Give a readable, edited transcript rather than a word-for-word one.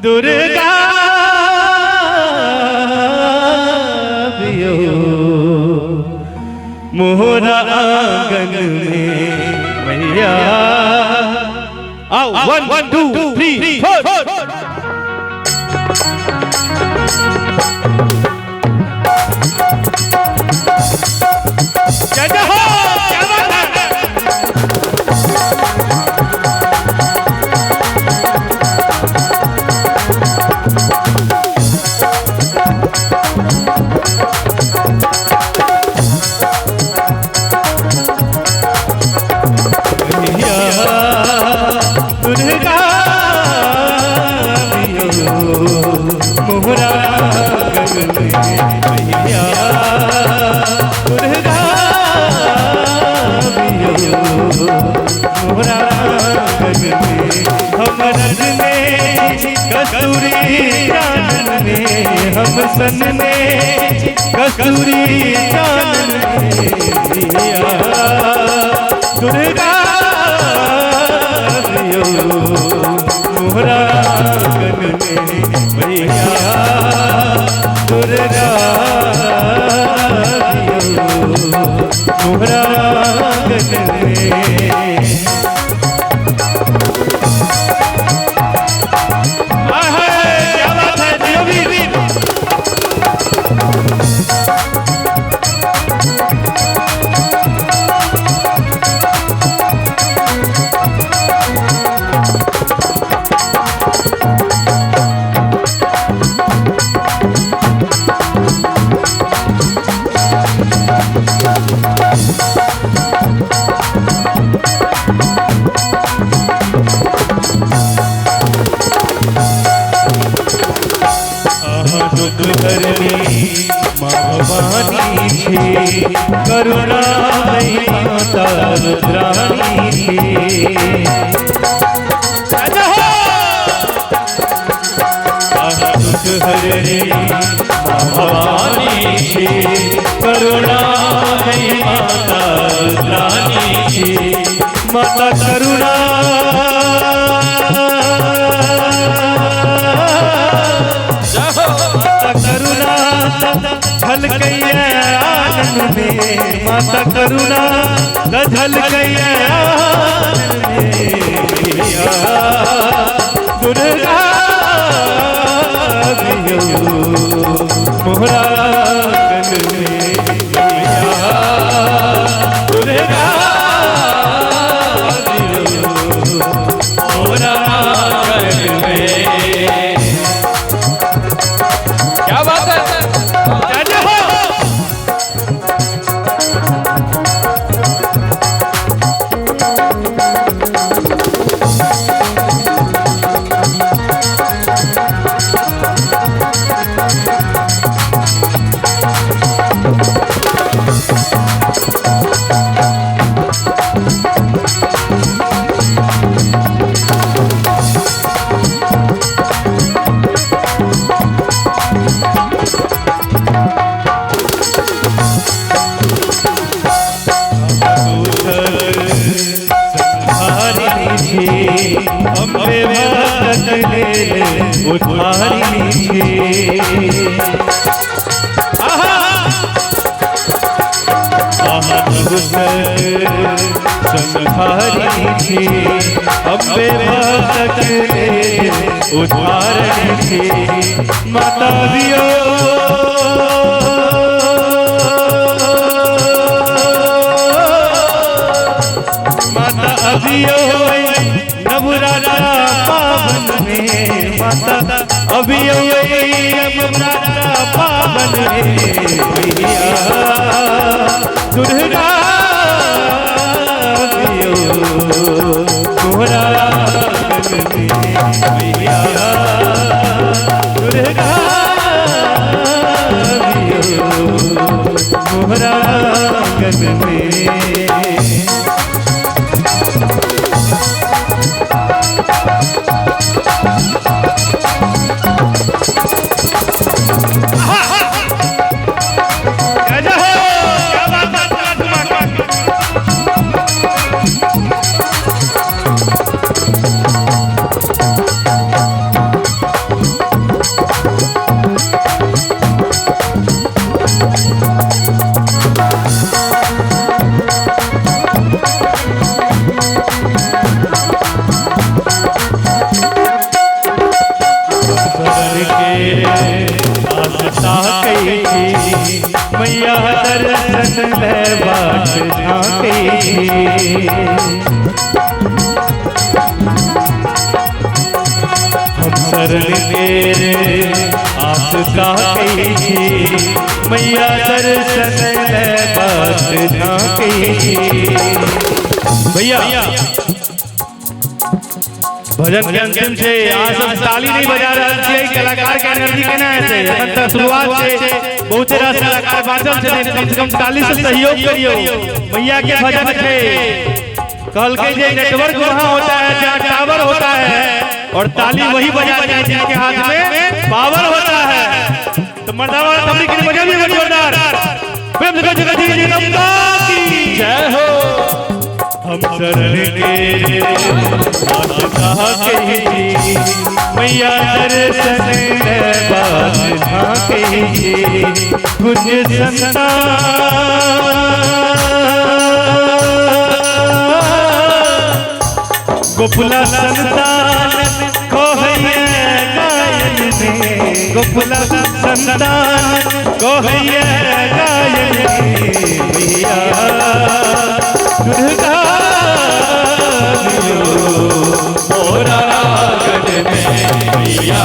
दुर्गा बियो मोहरा आंगन में मैया आओ 1 2 3 4 हम सन में कस्तूरी चांदन में दिया दुर्गा दियो मोहरा आंगन में भैया दुर्गा दियो मोहरा आंगन में। करुणा माता रुद्राणी भवानी करुणा माता रुद्राणी माता करुणा करुणा झलकैया आनंद में माता करुणा झलकैया आनंद में दुर्गा दियो मोहरा आंगन में दुर्गा दियो मोहरा आंगन में। क्या बात है उठारी संहारी अम्बे भक्त उठारी माता दियो माता अभियो नवरात्रा पावन में माता अभियो नवरात्रा पावन में दुर्गा दियो मोहरा आंगन में भैया दुर्गा दियो मोहरा आंगन में। मैया दर्शन ले बाट झांकी हम शरण तेरे आस का मैया दर्शन ले बाट झांकी। भैया भजन के अंतिम से आज सब ताली नहीं बजा रहे थे, कलाकार के एनर्जी केना है से शुरुआत से बहुत रास कलाकार बाजल से कम से कम ताली से सहयोग करियो। मैया के भजन के कहल के जे नेटवर्क वहां होता है जहां टावर होता है और ताली वही बजाते हैं जिनके हाथ में पावर होता है। तो मर्दावा तबली के बजाइए जोरदार प्रेम से जगह जी नमदा की जय हो। हम शरण के बात कहा कही मैया दर्शन ले बात कही कुछ गोपुला संतान कोहैया गायन ने गोपुला संतान कोहैया गायन मैया दुर्गा मोरा गढ़ में मैया